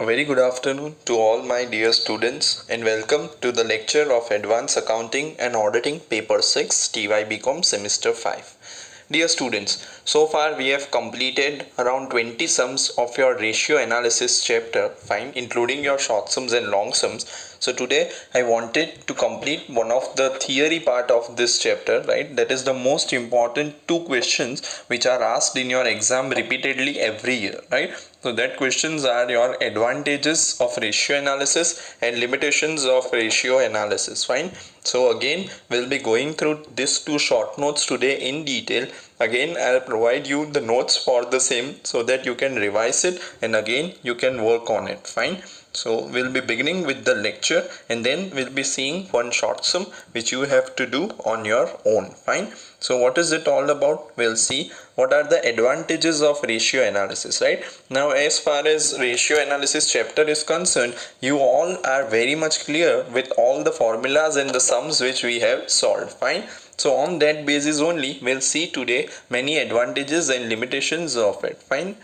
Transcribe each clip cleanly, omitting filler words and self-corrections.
A very good afternoon to all my dear students and welcome to the lecture of Advanced Accounting and Auditing Paper 6 TY BCom Semester 5. Dear students, so far we have completed around 20 sums of your ratio analysis chapter, fine, including your short sums and long sums. So today I wanted to complete one of the theory part of this chapter, right? That is the most important two questions which are asked in your exam repeatedly every year, right? So that questions are your advantages of ratio analysis and limitations of ratio analysis, fine. So again we'll be going through these two short notes today in detail. Again I'll provide you the notes for the same so that you can revise it and again you can work on it, fine. So we'll be beginning with the lecture and then we'll be seeing one short sum which you have to do on your own, fine. So what is it all about? We'll see what are the advantages of ratio analysis, right? Now as far as ratio analysis chapter is concerned, you all are very much clear with all the formulas and the sums which we have solved, fine. So on that basis only we'll see today many advantages and limitations of it, fine.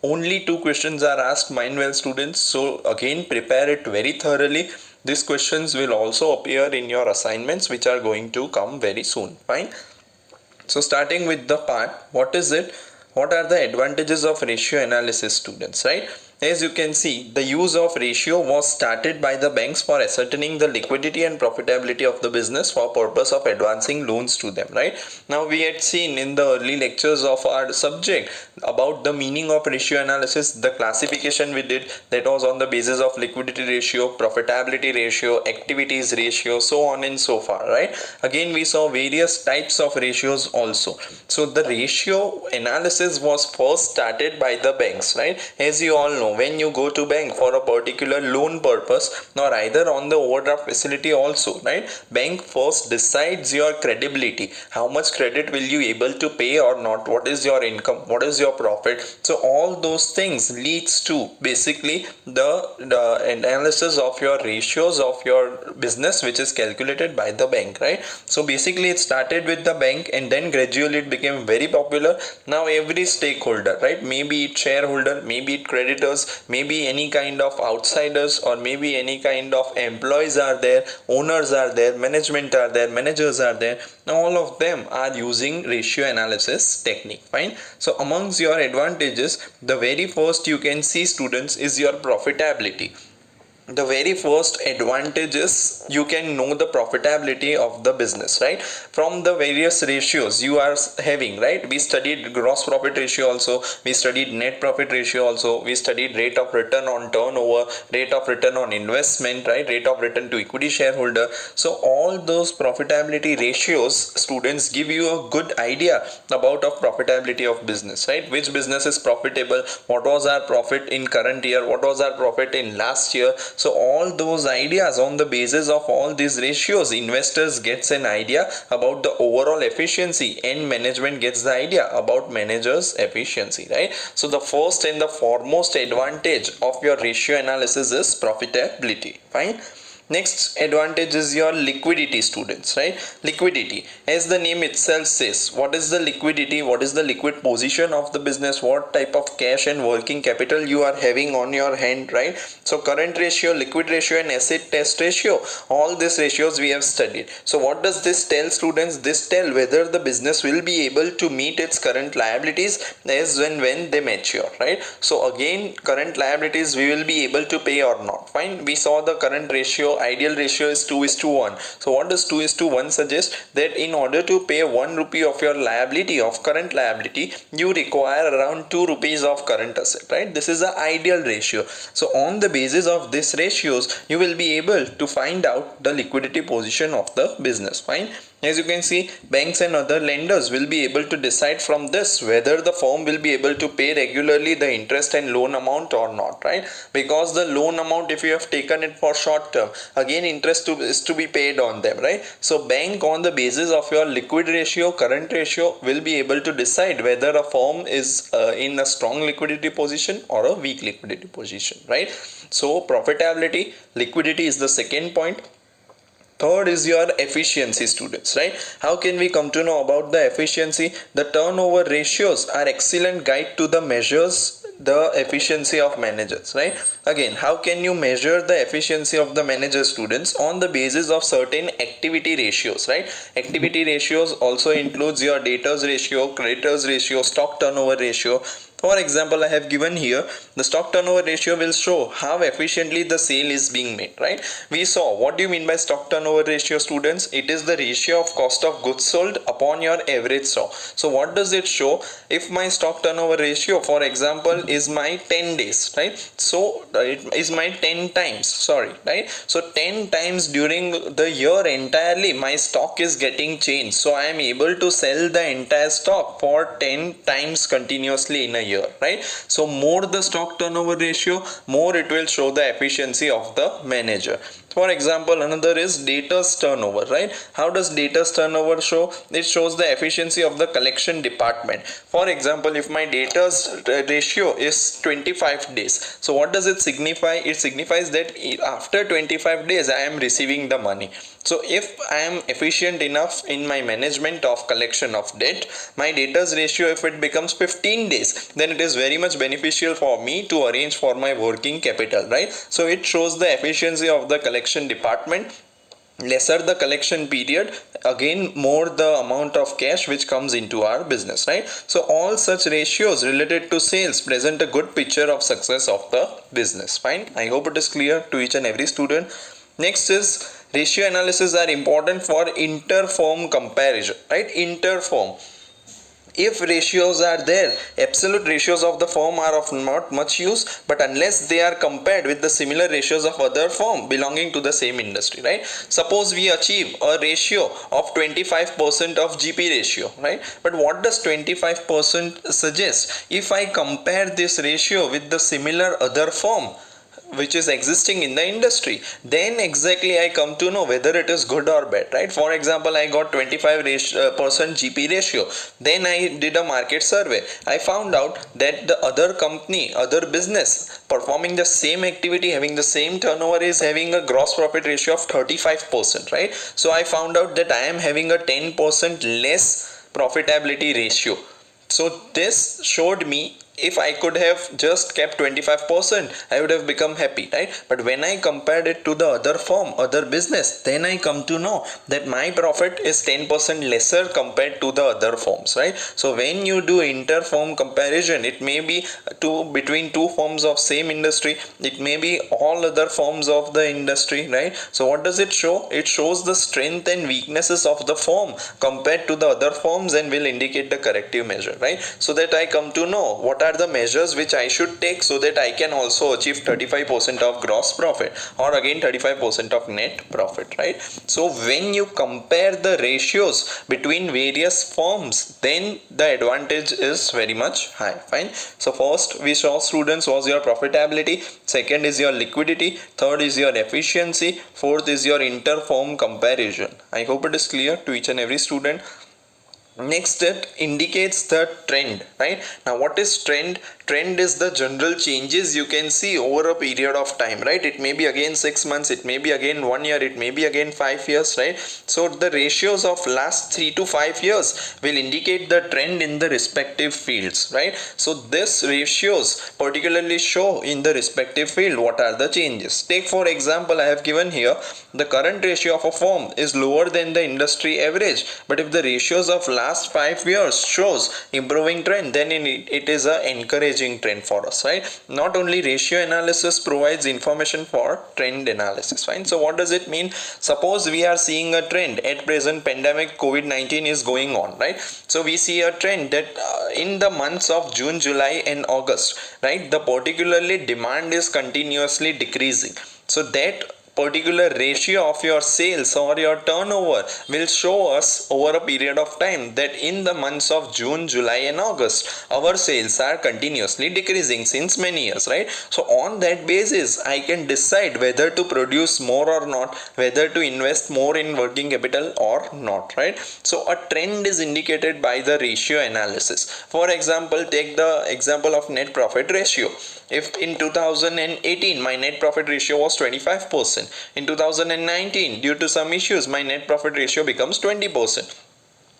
Only two questions are asked, mind well students, so again prepare it very thoroughly. These questions will also appear in your assignments which are going to come very soon, fine. So starting with the part, what is it? What are the advantages of ratio analysis, students, right? As you can see, the use of ratio was started by the banks for ascertaining the liquidity and profitability of the business for purpose of advancing loans to them, right? Now we had seen in the early lectures of our subject about the meaning of ratio analysis, the classification we did, that was on the basis of liquidity ratio, profitability ratio, activities ratio, so on and so far, right? Again we saw various types of ratios also. So the ratio analysis was first started by the banks, right? As you all know, when you go to bank for a particular loan purpose or either on the overdraft facility also, right, bank first decides your credibility, how much credit will you able to pay or not, what is your income, what is your profit. So all those things leads to basically the analysis of your ratios of your business which is calculated by the bank, right? So basically it started with the bank and then gradually it became very popular. Now every stakeholder, right, maybe it shareholder, maybe it creditors, maybe any kind of outsiders, or maybe any kind of employees are there, owners are there, management are there, managers are there. Now all of them are using ratio analysis technique, fine. So amongst your advantages, the very first you can see, students, is your profitability. The very first advantage is you can know the profitability of the business, right, from the various ratios you are having, right? We studied gross profit ratio also, we studied net profit ratio also, we studied rate of return on turnover, rate of return on investment, right, rate of return to equity shareholder. So all those profitability ratios, students, give you a good idea about of profitability of business, right? Which business is profitable, what was our profit in current year, what was our profit in last year. So all those ideas, on the basis of all these ratios, investors gets an idea about the overall efficiency and management gets the idea about managers efficiency, right? So the first and the foremost advantage of your ratio analysis is profitability, fine. Next advantage is your liquidity, students, right? Liquidity, as the name itself says, what is the liquidity, what is the liquid position of the business, what type of cash and working capital you are having on your hand, right? So current ratio, liquid ratio and asset test ratio, all these ratios we have studied. So what does this tell, students? This tell whether the business will be able to meet its current liabilities as when they mature, right? So again, current liabilities we will be able to pay or not, fine. We saw the current ratio, ideal ratio is 2:1. So what does 2:1 suggest? That in order to pay 1 rupee of your liability, of current liability, you require around 2 rupees of current asset, right? This is the ideal ratio. So on the basis of these ratios, you will be able to find out the liquidity position of the business, fine. As you can see, banks and other lenders will be able to decide from this whether the firm will be able to pay regularly the interest and loan amount or not, right? Because the loan amount, if you have taken it for short term, again interest is to be paid on them, right? So bank, on the basis of your liquid ratio, current ratio, will be able to decide whether a firm is in a strong liquidity position or a weak liquidity position, right? So profitability, liquidity is the second point. Third is your efficiency, students, right? How can we come to know about the efficiency? The turnover ratios are excellent guide to the measures the efficiency of managers, right? Again, how can you measure the efficiency of the manager, students? On the basis of certain activity ratios, right? Activity ratios also includes your debtors ratio, creditors ratio, stock turnover ratio. For example, I have given here the stock turnover ratio will show how efficiently the sale is being made, right? We saw, what do you mean by stock turnover ratio, students? It is the ratio of cost of goods sold upon your average stock. So what does it show? If my stock turnover ratio, for example, is my 10 days, right? So it is my 10 times, sorry, right? So 10 times during the year entirely my stock is getting changed, so I am able to sell the entire stock for 10 times continuously in a year, right? So more the stock turnover ratio, more it will show the efficiency of the manager. For example, another is debtors turnover, right? How does debtors turnover show? It shows the efficiency of the collection department. For example, if my debtors ratio is 25 days, so what does it signify? It signifies that after 25 days I am receiving the money. So if I am efficient enough in my management of collection of debt, my debtors ratio, if it becomes 15 days, then it is very much beneficial for me to arrange for my working capital, right? So it shows the efficiency of the collection department. Lesser the collection period, again more the amount of cash which comes into our business, right? So all such ratios related to sales present a good picture of success of the business. Fine, I hope it is clear to each and every student. Next is ratio analysis are important for inter-firm comparison, right? Inter-firm, if ratios are there, absolute ratios of the firm are of not much use, but unless they are compared with the similar ratios of other firm belonging to the same industry, right? Suppose we achieve a ratio of 25% of GP ratio, right? But what does 25% suggest? If I compare this ratio with the similar other firm which is existing in the industry, then exactly I come to know whether it is good or bad, right? For example, I got 25% GP ratio, then I did a market survey. I found out that the other company, other business performing the same activity, having the same turnover, is having a gross profit ratio of 35%, right? So I found out that I am having a 10% less profitability ratio. So this showed me, if I could have just kept 25%, I would have become happy, right? But when I compared it to the other firm, other business, then I come to know that my profit is 10% lesser compared to the other firms, right? So when you do inter-firm comparison, it may be between two firms of same industry, it may be all other firms of the industry, right? So what does it show? It shows the strength and weaknesses of the firm compared to the other firms and will indicate the corrective measure, right? So that I come to know what are the measures which I should take so that I can also achieve 35% of gross profit, or again 35% of net profit, right? So when you compare the ratios between various firms, then the advantage is very much high. Fine. So first we saw, students, was your profitability, second is your liquidity, third is your efficiency, fourth is your inter-firm comparison. I hope it is clear to each and every student. Next, it indicates the trend, right? Now what is trend? Trend is the general changes you can see over a period of time, right? It may be again 6 months, it may be again 1 year, it may be again 5 years, right? So the ratios of last 3 to 5 years will indicate the trend in the respective fields, right? So this ratios particularly show in the respective field what are the changes. Take for example, I have given here the current ratio of a firm is lower than the industry average, but if the ratios of last 5 years shows improving trend, then it is a encouraging trend for us, right? Not only ratio analysis provides information for trend analysis. Fine. So what does it mean? Suppose we are seeing a trend at present, pandemic COVID-19 is going on, right? So we see a trend that in the months of June, July and August, right, the particularly demand is continuously decreasing. So that particular ratio of your sales or your turnover will show us over a period of time that in the months of June, July and August, our sales are continuously decreasing since many years, right? So on that basis, I can decide whether to produce more or not, whether to invest more in working capital or not, right? So a trend is indicated by the ratio analysis. For example, take the example of net profit ratio. If in 2018 my net profit ratio was 25%, in 2019 due to some issues my net profit ratio becomes 20%.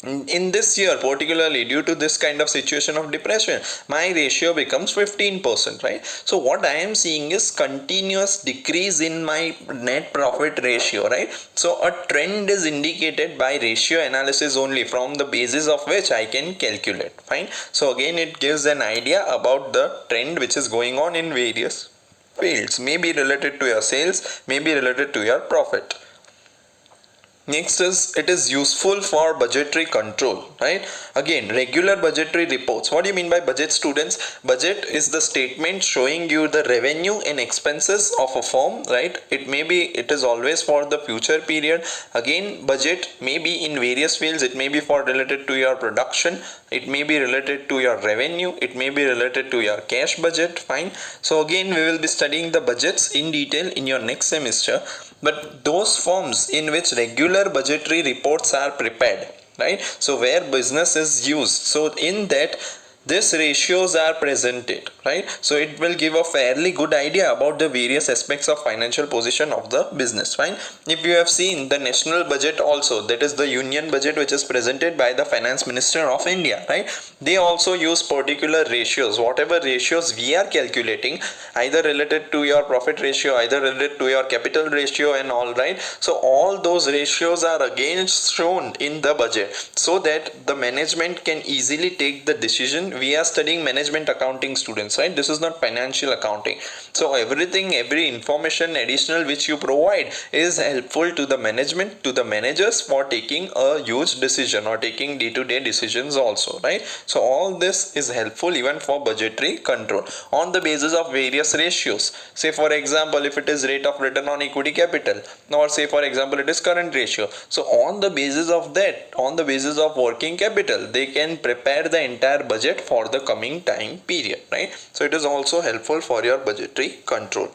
In this year particularly, due to this kind of situation of depression, my ratio becomes 15%, right? So what I am seeing is continuous decrease in my net profit ratio, right? So a trend is indicated by ratio analysis only, from the basis of which I can calculate. Fine. So again, it gives an idea about the trend which is going on in various fields, may be related to your sales, may be related to your profit. Next is, it is useful for budgetary control, right? Again, regular budgetary reports. What do you mean by budget, students? Budget is the statement showing you the revenue and expenses of a firm, right? It is always for the future period. Again, budget may be in various fields. It may be for related to your production. It may be related to your revenue. It may be related to your cash budget. Fine. So again, we will be studying the budgets in detail in your next semester. But those firms in which regular budgetary reports are prepared, right? So where business is used, so in that these ratios are presented, right? So it will give a fairly good idea about the various aspects of financial position of the business. Fine. If you have seen the national budget also, that is the union budget, which is presented by the finance minister of India, right? They also use particular ratios. Whatever ratios we are calculating, either related to your profit ratio, either related to your capital ratio and all, right? So all those ratios are again shown in the budget, so that the management can easily take the decision. We are studying management accounting, students, right? This is not financial accounting. So every information additional which you provide is helpful to the management, to the managers, for taking a huge decision or taking day-to-day decisions also, right? So all this is helpful even for budgetary control on the basis of various ratios. Say for example, if it is rate of return on equity capital, or say for example it is current ratio, so on the basis of that, on the basis of working capital, they can prepare the entire budget for the coming time period, right? So it is also helpful for your budgetary control.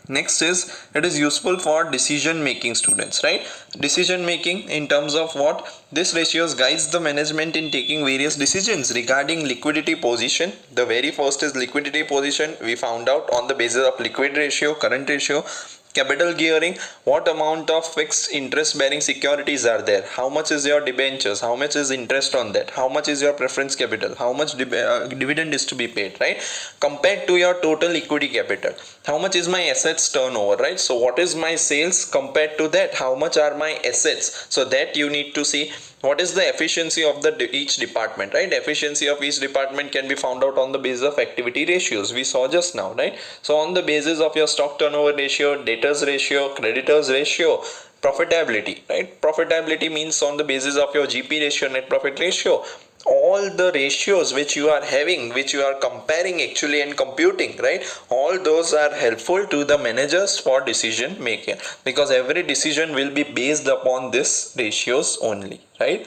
Next is, it is useful for decision making, students, right? Decision making in terms of what? This ratios guides the management in taking various decisions regarding liquidity position. The very first is liquidity position. We found out on the basis of liquid ratio, current ratio. Capital gearing, what amount of fixed interest bearing securities are there, how much is your debentures, how much is interest on that, how much is your preference capital, how much dividend is to be paid, right? Compared to your total equity capital, how much is my assets turnover, right? So what is my sales compared to that, how much are my assets? So that you need to see. What is the efficiency of each department, right? Efficiency of each department can be found out on the basis of activity ratios, we saw just now, right? So on the basis of your stock turnover ratio, debtors ratio, creditors ratio, profitability, right? Profitability means on the basis of your GP ratio, net profit ratio. All the ratios which you are having, which you are comparing actually and computing, right? All those are helpful to the managers for decision making, because every decision will be based upon this ratios only, right?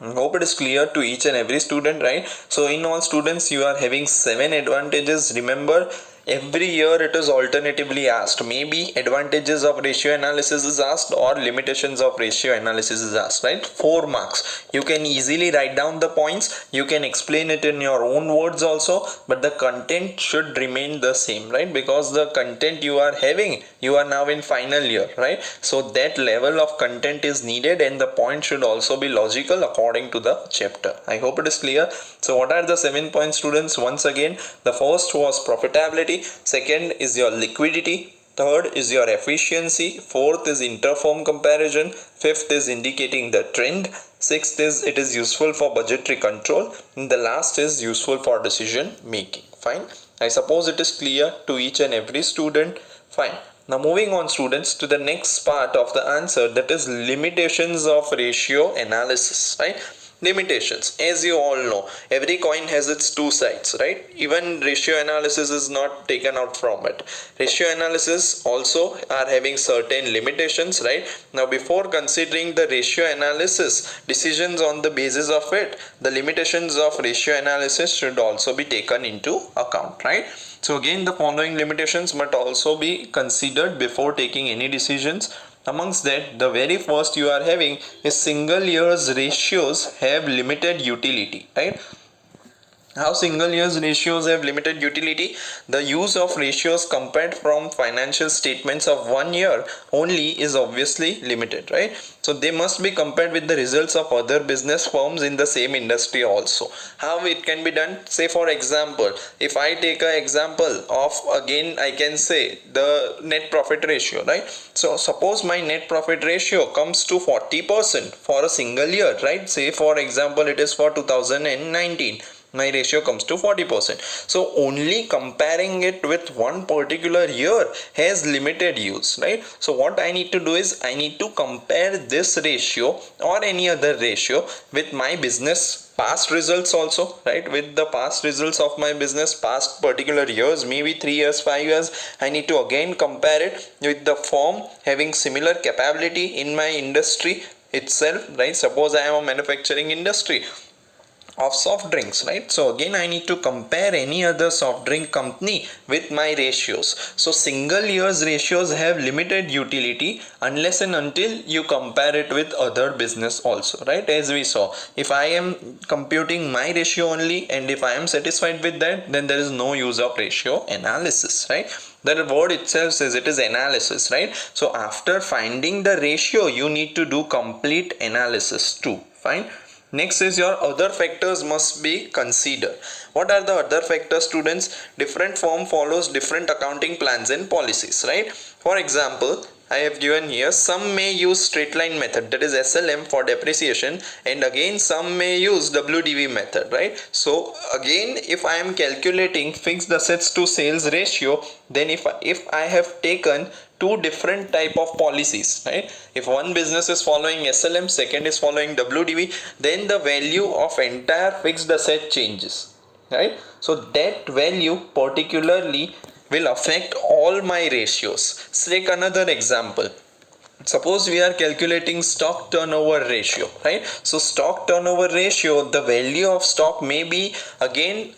I hope it is clear to each and every student, right? So in all, students, you are having 7 advantages. Remember, every year it is alternatively asked. Maybe advantages of ratio analysis is asked, or limitations of ratio analysis is asked, right? 4 marks. You can easily write down the points. You can explain it in your own words also, but the content should remain the same, right? Because the content you are having, you are now in final year, right? So that level of content is needed, and the point should also be logical according to the chapter. I hope it is clear. So what are the 7 points, students? Once again, the first was profitability, second is your liquidity, third is your efficiency, fourth is interfirm comparison, fifth is indicating the trend, sixth is it is useful for budgetary control, and the last is useful for decision making. Fine. I suppose it is clear to each and every student. Fine. Now moving on, students, to the next part of the answer, that is limitations of ratio analysis, right? Limitations, as you all know, every coin has its two sides, right? Even ratio analysis is not taken out from it. Ratio analysis also are having certain limitations, right? Now before considering the ratio analysis decisions on the basis of it, the limitations of ratio analysis should also be taken into account, right? So again, the following limitations must also be considered before taking any decisions. Amongst that, the very first you are having is single years ratios have limited utility, right? How single use ratios have limited utility? The use of ratios compared from financial statements of 1 year only is obviously limited, right? So they must be compared with the results of other business firms in the same industry also. How it can be done? Say for example, if I take an example of, again I can say, the net profit ratio, right? So suppose my net profit ratio comes to 40% for a single year, right? Say for example it is for 2019, my ratio comes to 40%. So only comparing it with one particular year has limited use, right? So what I need to do is I need to compare this ratio or any other ratio with my business past results also, right? With the past results of my business, past particular years, maybe 3 years, 5 years. I need to again compare it with the firm having similar capability in my industry itself, right? Suppose I am a manufacturing industry of soft drinks, right? So again I need to compare any other soft drink company with my ratios. So single years ratios have limited utility unless and until you compare it with other business also, right? As we saw, if I am computing my ratio only and if I am satisfied with that, then there is no use of ratio analysis, right? The word itself says it is analysis, right? So after finding the ratio you need to do complete analysis too. Fine. Next is your other factors must be considered. What are the other factors, students? Different firm follows different accounting plans and policies, right? For example, I have given here, some may use straight line method, that is SLM, for depreciation, and again some may use WDV method, right? So again, if I am calculating fixed assets to sales ratio, then if I have taken two different type of policies, right? If one business is following SLM, second is following WDV, then the value of entire fixed asset changes, right? So that value particularly will affect all my ratios. Let's take another example. Suppose we are calculating stock turnover ratio, right? So stock turnover ratio, the value of stock may be again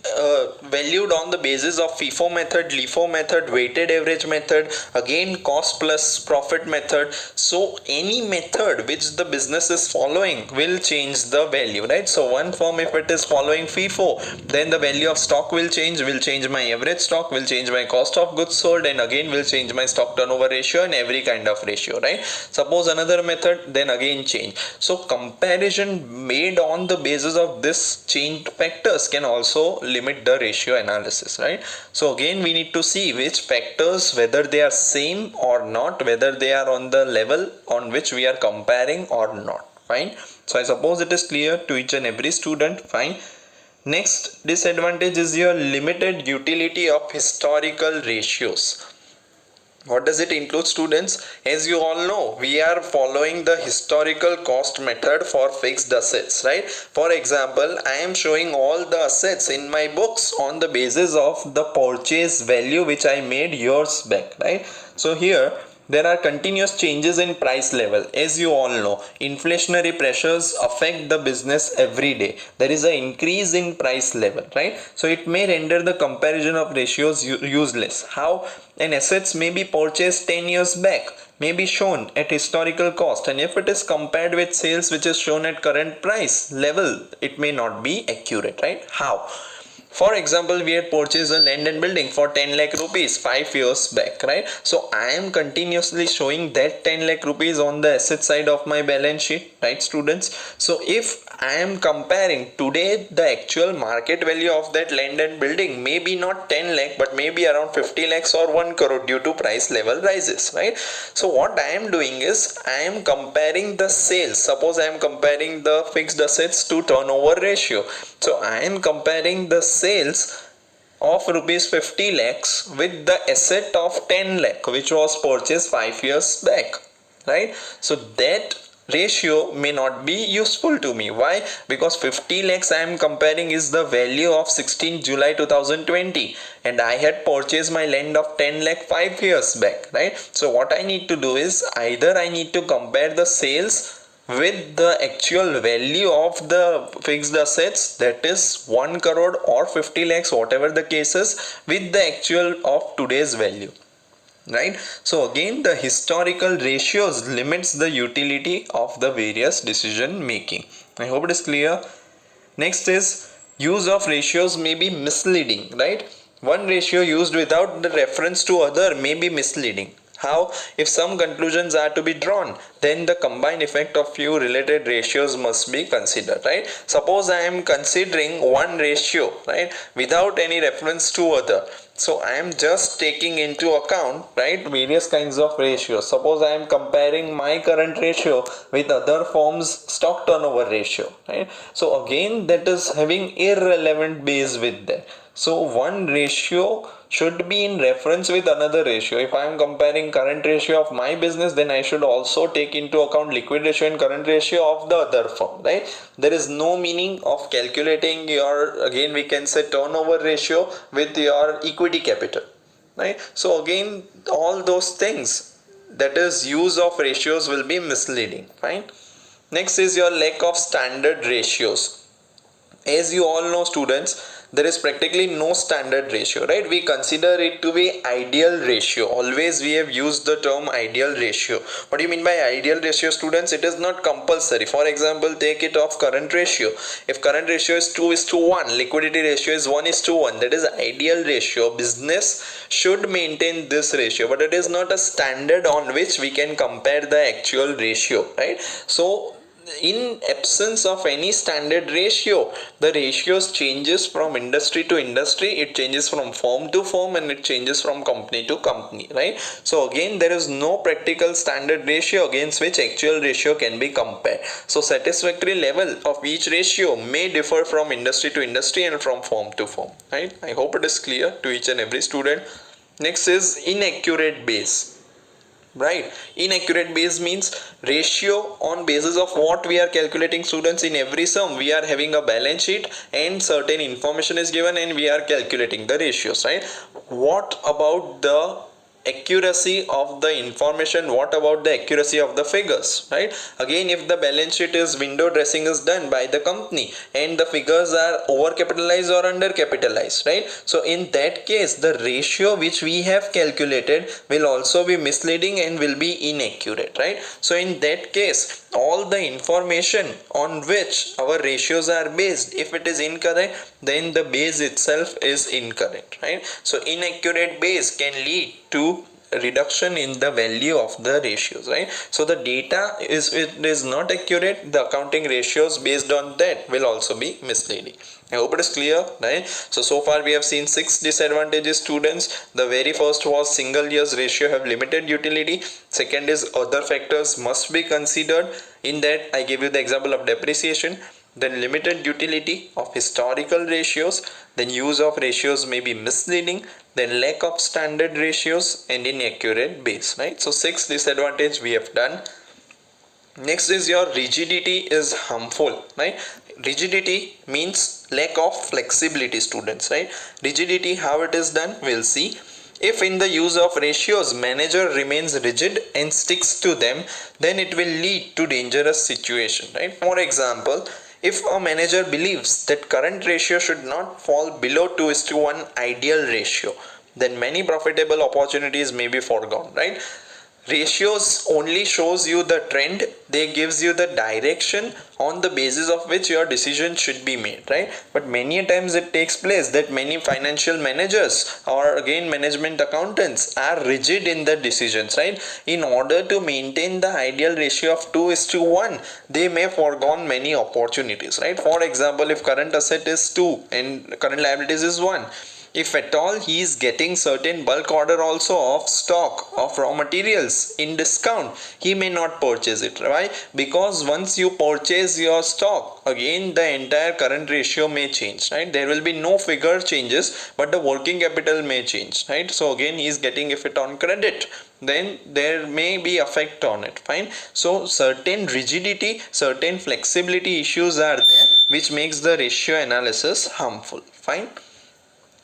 valued on the basis of FIFO method, LIFO method, weighted average method, again cost plus profit method. So any method which the business is following will change the value, right? So one firm, if it is following FIFO, then the value of stock will change my average stock, will change my cost of goods sold, and again will change my stock turnover ratio and every kind of ratio, right? Suppose another method, then again change. So comparison made on the basis of this changed factors can also limit the ratio analysis, right? So again we need to see which factors, whether they are same or not, whether they are on the level on which we are comparing or not. Fine. So I suppose it is clear to each and every student. Fine. Next disadvantage is your limited utility of historical ratios. What does it include, students? As you all know, we are following the historical cost method for fixed assets, right? For example, I am showing all the assets in my books on the basis of the purchase value which I made years back, right? So here there are continuous changes in price level. As you all know, inflationary pressures affect the business every day. There is an increase in price level, right? So it may render the comparison of ratios useless. How? An assets may be purchased 10 years back, may be shown at historical cost, and if it is compared with sales which is shown at current price level, it may not be accurate, right? How? For example, we had purchased a land and building for 10 lakh rupees 5 years back, right? So I am continuously showing that 10 lakh rupees on the asset side of my balance sheet, right, students? So if I am comparing today, the actual market value of that land and building may be not 10 lakh but maybe around 50 lakhs or 1 crore due to price level rises, right? So what I am doing is I am comparing the sales. Suppose I am comparing the fixed assets to turnover ratio. So I am comparing the sales of rupees 50 lakhs with the asset of 10 lakh which was purchased 5 years back, right? So that ratio may not be useful to me. Why? Because 50 lakhs I am comparing is the value of 16 July 2020 and I had purchased my land of 10 lakh 5 years back, right? So what I need to do is either I need to compare the sales with the actual value of the fixed assets, that is 1 crore or 50 lakhs, whatever the case is, with the actual of today's value, right? So again the historical ratios limits the utility of the various decision making. I hope it is clear. Next is Use of ratios may be misleading, right? One ratio used without the reference to other may be misleading. How? If some conclusions are to be drawn, then the combined effect of few related ratios must be considered, right? Suppose I am considering one ratio, right, without any reference to other. So I am just taking into account, right, various kinds of ratios. Suppose I am comparing my current ratio with other firms' stock turnover ratio, right? So again, that is having irrelevant base with that. So one ratio should be in reference with another ratio. If I am comparing current ratio of my business, then I should also take into account liquid ratio and current ratio of the other firm, right? There is no meaning of calculating your, again we can say, turnover ratio with your equity capital, right? So again, all those things, that is use of ratios, will be misleading, fine. Next is your lack of standard ratios. As you all know, students, there is practically no standard ratio, right? We consider it to be ideal ratio. Always we have used the term ideal ratio. What do you mean by ideal ratio, students? It is not compulsory. For example, take it of current ratio. If current ratio is 2:1, liquidity ratio is 1:1, that is ideal ratio. Business should maintain this ratio, but it is not a standard on which we can compare the actual ratio, right? So in absence of any standard ratio, the ratios changes from industry to industry, it changes from firm to firm, and it changes from company to company, right? So again, there is no practical standard ratio against which actual ratio can be compared. So satisfactory level of each ratio may differ from industry to industry and from firm to firm, right? I hope it is clear to each and every student. Next is inaccurate base, right? Inaccurate base means ratio on basis of what we are calculating. Students, in every sum we are having a balance sheet and certain information is given and we are calculating the ratios, right? What about the accuracy of the information? What about the accuracy of the figures, right? Again, if the balance sheet is window dressing is done by the company and the figures are over capitalized or under capitalized, right? So in that case, the ratio which we have calculated will also be misleading and will be inaccurate, right? So in that case, all the information on which our ratios are based, if it is incorrect, then the base itself is incorrect, right? So inaccurate base can lead to reduction in the value of the ratios, right? So the data is, it is not accurate, the accounting ratios based on that will also be misleading. I hope it is clear, right? So far we have seen 6 disadvantages, students. The very first was single years ratio have limited utility. Second is other factors must be considered. In that I gave you the example of depreciation. Then limited utility of historical ratios. Then use of ratios may be misleading. Then lack of standard ratios and inaccurate base, right? So 6 disadvantage we have done. Next is your rigidity is harmful, right? Rigidity means lack of flexibility, students, right? Rigidity, how it is done, we'll see. If in the use of ratios manager remains rigid and sticks to them, then it will lead to dangerous situation, right? For example, if a manager believes that current ratio should not fall below 2:1 ideal ratio, then many profitable opportunities may be foregone, right? Ratios only shows you the trend, they gives you the direction on the basis of which your decision should be made, right? But many times it takes place that many financial managers or again management accountants are rigid in their decisions, right? In order to maintain the ideal ratio of 2:1, they may forgone many opportunities, right? For example, if current asset is 2 and current liabilities is 1, if at all he is getting certain bulk order also of stock of raw materials in discount, he may not purchase it. Why? Because once you purchase your stock, again the entire current ratio may change, right? There will be no figure changes, but the working capital may change, right? So again he is getting, if it on credit, then there may be effect on it, fine. So certain rigidity, certain flexibility issues are there which makes the ratio analysis harmful, fine.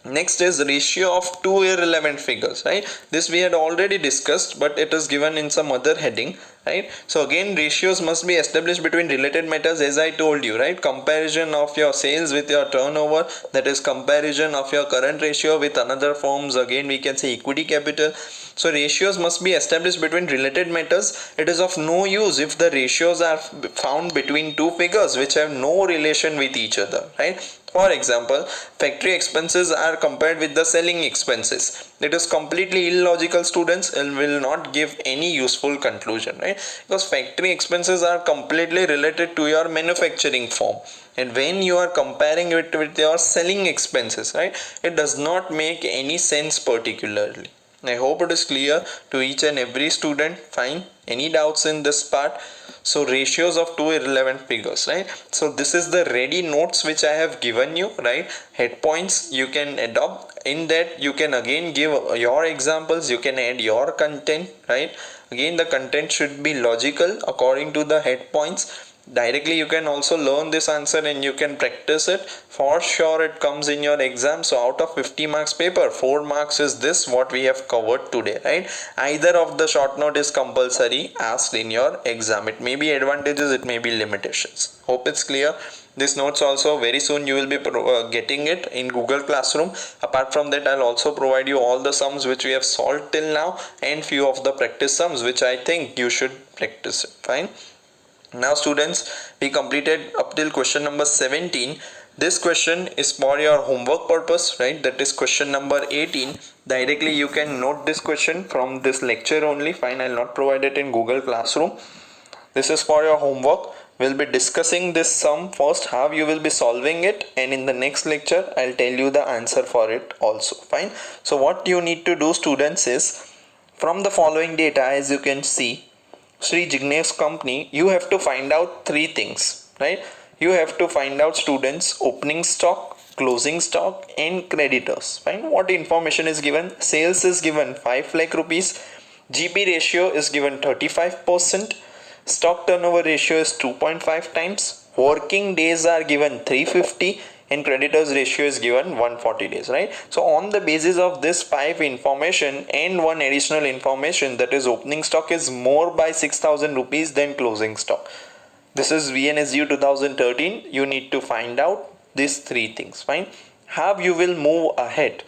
Next is ratio of two irrelevant figures, right? This we had already discussed, but it is given in some other heading, right? So again, ratios must be established between related matters, as I told you, right? Comparison of your sales with your turnover, that is comparison of your current ratio with another firm's, again we can say equity capital. So ratios must be established between related matters. It is of no use if the ratios are found between two figures which have no relation with each other, right? For example, factory expenses are compared with the selling expenses. It is completely illogical, students, and will not give any useful conclusion, right? Because factory expenses are completely related to your manufacturing form. And when you are comparing it with your selling expenses, right, it does not make any sense particularly. I hope it is clear to each and every student. Fine. Any doubts in this part? So ratios of two irrelevant figures, right? So this is the ready notes which I have given you, right? Head points you can adopt. In that you can again give your examples, you can add your content, right? Again, the content should be logical according to the head points. Directly you can also learn this answer and you can practice it. For sure it comes in your exam. So out of 50 marks paper, 4 marks is this what we have covered today, right? Either of the short note is compulsory asked in your exam. It may be advantages, it may be limitations. Hope it's clear. This notes also very soon you will be getting it in Google Classroom. Apart from that, I'll also provide you all the sums which we have solved till now and few of the practice sums which I think you should practice it. Fine. Now students, we completed up till question number 17. This question is for your homework purpose, right? That is question number 18. Directly you can note this question from this lecture only. Fine, I'll not provide it in Google Classroom. This is for your homework. We'll be discussing this sum first, how you will be solving it, and in the next lecture I'll tell you the answer for it also. Fine. So what you need to do, students, is from the following data, as you can see, Sri Jignesh company, you have to find out three things, right? You have to find out, students, opening stock, closing stock, and creditors. Fine. What information is given? Sales is given 5 lakh rupees. GP ratio is given 35%. Stock turnover ratio is 2.5 times. Working days are given 350 and creditors ratio is given 140 days, right? So on the basis of this 5 information and one additional information, that is opening stock is more by 6,000 rupees than closing stock. This is VNSU 2013. You need to find out these three things. Fine. How you will move ahead,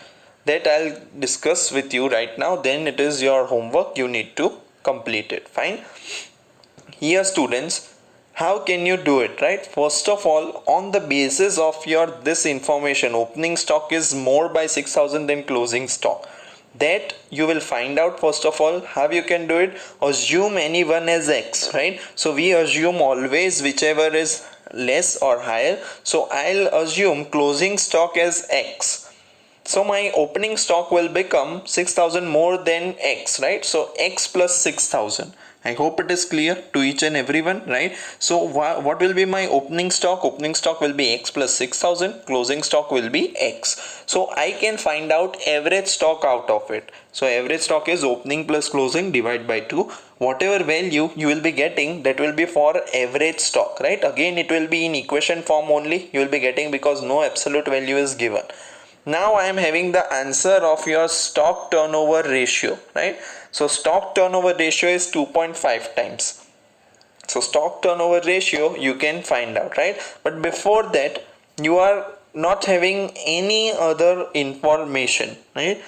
that I'll discuss with you right now. Then it is your homework. You need to complete it. Fine. Here, students, how can you do it, right? First of all, on the basis of your this information, opening stock is more by 6,000 than closing stock, that you will find out. First of all, how you can do it? Assume anyone as X, right? So we assume always whichever is less or higher. So I'll assume closing stock as X. So my opening stock will become 6,000 more than X, right? So X plus 6,000. I hope it is clear to each and everyone, right? So what will be my opening stock? Opening stock will be X plus 6,000. Closing stock will be X. So I can find out average stock out of it. So average stock is opening plus closing divided by 2. Whatever value you will be getting, that will be for average stock, right? Again, it will be in equation form only you will be getting, because no absolute value is given. Now I am having the answer of your stock turnover ratio, right? So stock turnover ratio is 2.5 times. So stock turnover ratio you can find out, right? But before that, you are not having any other information, right?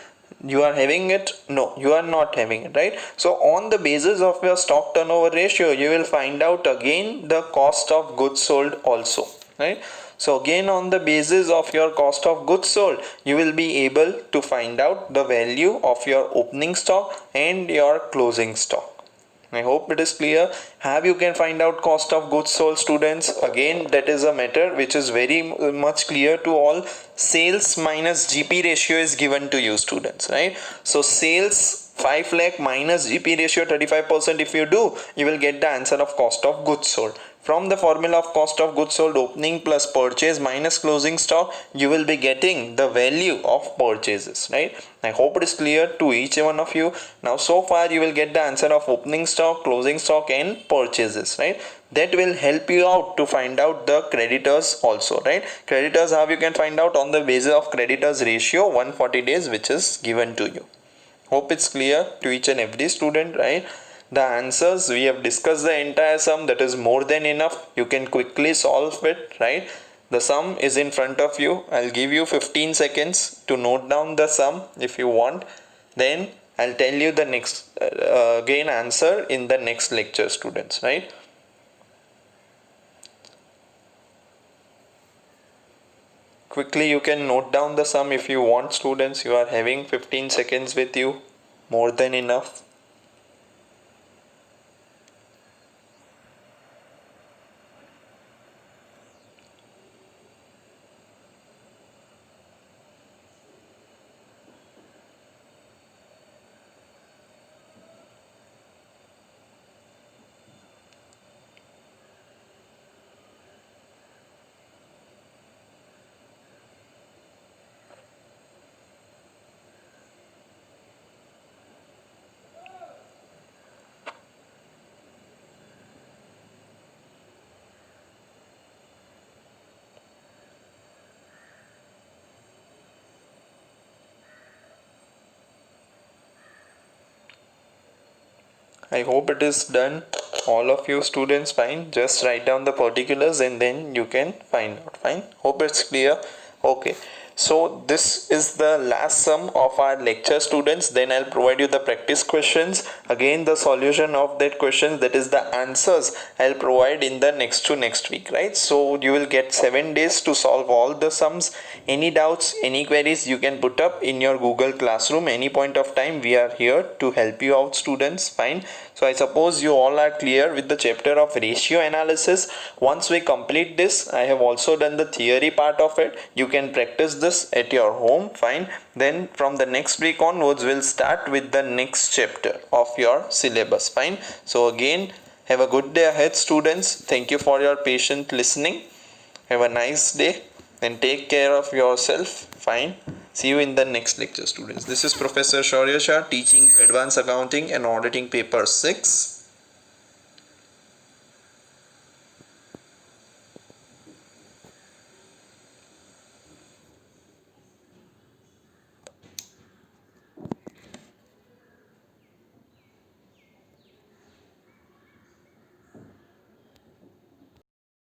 You are having it? No, you are not having it, right? So on the basis of your stock turnover ratio, you will find out again the cost of goods sold also, right? So again, on the basis of your cost of goods sold, you will be able to find out the value of your opening stock and your closing stock. I hope it is clear. How you can find out cost of goods sold, students? Again, that is a matter which is very much clear to all. Sales minus GP ratio is given to you, students, right? So sales 5 lakh minus GP ratio 35%, if you do, you will get the answer of cost of goods sold. From the formula of cost of goods sold, opening plus purchase minus closing stock, you will be getting the value of purchases, right? I hope it is clear to each one of you. Now so far you will get the answer of opening stock, closing stock and purchases, right? That will help you out to find out the creditors also, right? Creditors, how you can find out? On the basis of creditors ratio 140 days, which is given to you. Hope it's clear to each and every student, right? The answers, we have discussed the entire sum, that is more than enough. You can quickly solve it, right? The sum is in front of you. I'll give you 15 seconds to note down the sum if you want. Then I'll tell you the next again answer in the next lecture, students, right? quickly you can note down the sum if you want, students. You are having 15 seconds with you, more than enough. I hope it is done. All of you students, fine. Just write down the particulars and then you can find out. Fine. Hope it's clear. Okay. So this is the last sum of our lecture, students. Then I'll provide you the practice questions. Again, the solution of that question, that is the answers, I'll provide in the next to next week, right? So you will get 7 days to solve all the sums. Any doubts, any queries, you can put up in your Google Classroom any point of time. We are here to help you out, students. Fine. So I suppose you all are clear with the chapter of ratio analysis. Once we complete this, I have also done the theory part of it. You can practice this at your home. Fine. Then from the next week onwards, we'll start with the next chapter of your syllabus. Fine. So again, have a good day ahead, students. Thank you for your patient listening. Have a nice day and take care of yourself. Fine. See you in the next lecture, students. This is Professor Shaurya Shah teaching you Advanced Accounting and Auditing Paper 6.